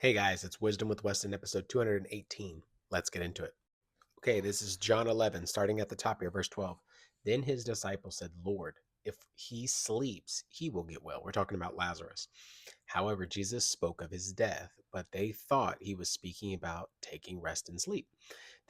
Hey guys, it's Wisdom with Weston, episode 218. Let's get into it. Okay, this is John 11, starting at the top here, verse 12. Then his disciples said, Lord, if he sleeps, he will get well. We're talking about Lazarus. However, Jesus spoke of his death, but they thought he was speaking about taking rest and sleep.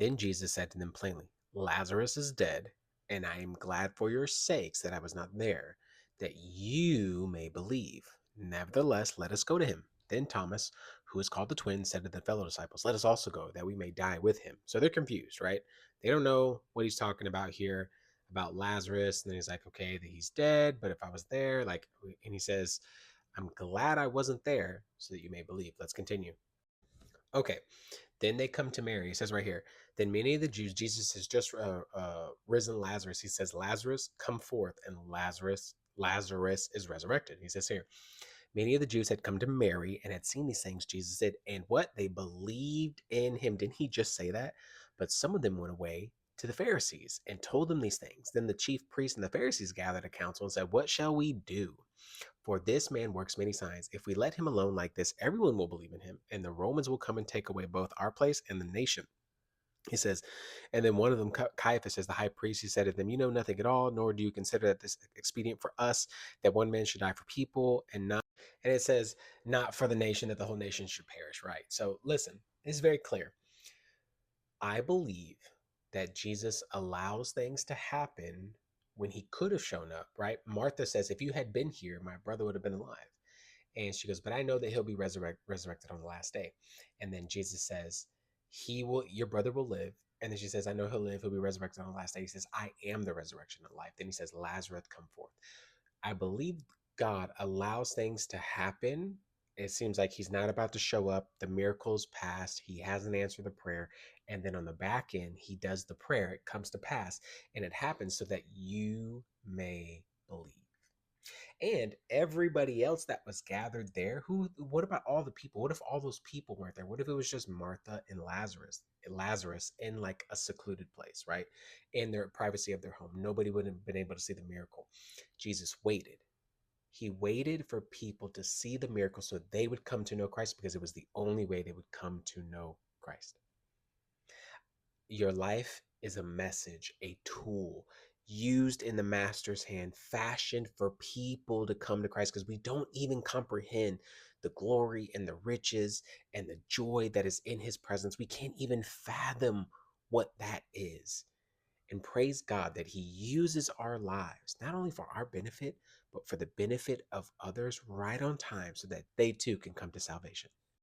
Then Jesus said to them plainly, Lazarus is dead, and I am glad for your sakes that I was not there, that you may believe. Nevertheless, let us go to him. Then Thomas, who is called the twin, said to the fellow disciples, Let us also go, that we may die with him. So they're confused, right? They don't know what he's talking about here, about Lazarus. And then he's like, okay, that he's dead, but if I was there, and he says, I'm glad I wasn't there so that you may believe. Let's continue. Okay, then they come to Mary. He says right here, then many of the Jews, Jesus has just risen Lazarus. He says, Lazarus, come forth, and Lazarus is resurrected. He says here, many of the Jews had come to Mary and had seen these things Jesus did, and what they believed in him. Didn't he just say that? But some of them went away to the Pharisees and told them these things. Then the chief priests and the Pharisees gathered a council and said, What shall we do? For this man works many signs. If we let him alone like this, everyone will believe in him, and the Romans will come and take away both our place and the nation. He says, and then one of them, Caiaphas, as the high priest, he said to them, You know nothing at all, nor do you consider that this expedient for us, that one man should die for people, and it says, not for the nation, that the whole nation should perish, right? So listen, it's very clear. I believe that Jesus allows things to happen when he could have shown up, right? Martha says, If you had been here, my brother would have been alive. And she goes, But I know that he'll be resurrected on the last day. And then Jesus says, your brother will live. And then she says, I know he'll live, he'll be resurrected on the last day. He says, I am the resurrection and life. Then he says, Lazarus, come forth. I believe God allows things to happen. It seems like he's not about to show up. The miracle's passed. He hasn't answered the prayer. And then on the back end, he does the prayer. It comes to pass. And it happens so that you may believe. And everybody else that was gathered there, what about all the people? What if all those people weren't there? What if it was just Martha and Lazarus in like a secluded place, right? In their privacy of their home. Nobody would have been able to see the miracle. Jesus waited. He waited for people to see the miracle so they would come to know Christ, because it was the only way they would come to know Christ. Your life is a message, a tool used in the master's hand, fashioned for people to come to Christ, because we don't even comprehend the glory and the riches and the joy that is in his presence. We can't even fathom what that is. And praise God that he uses our lives, not only for our benefit, but for the benefit of others right on time so that they too can come to salvation.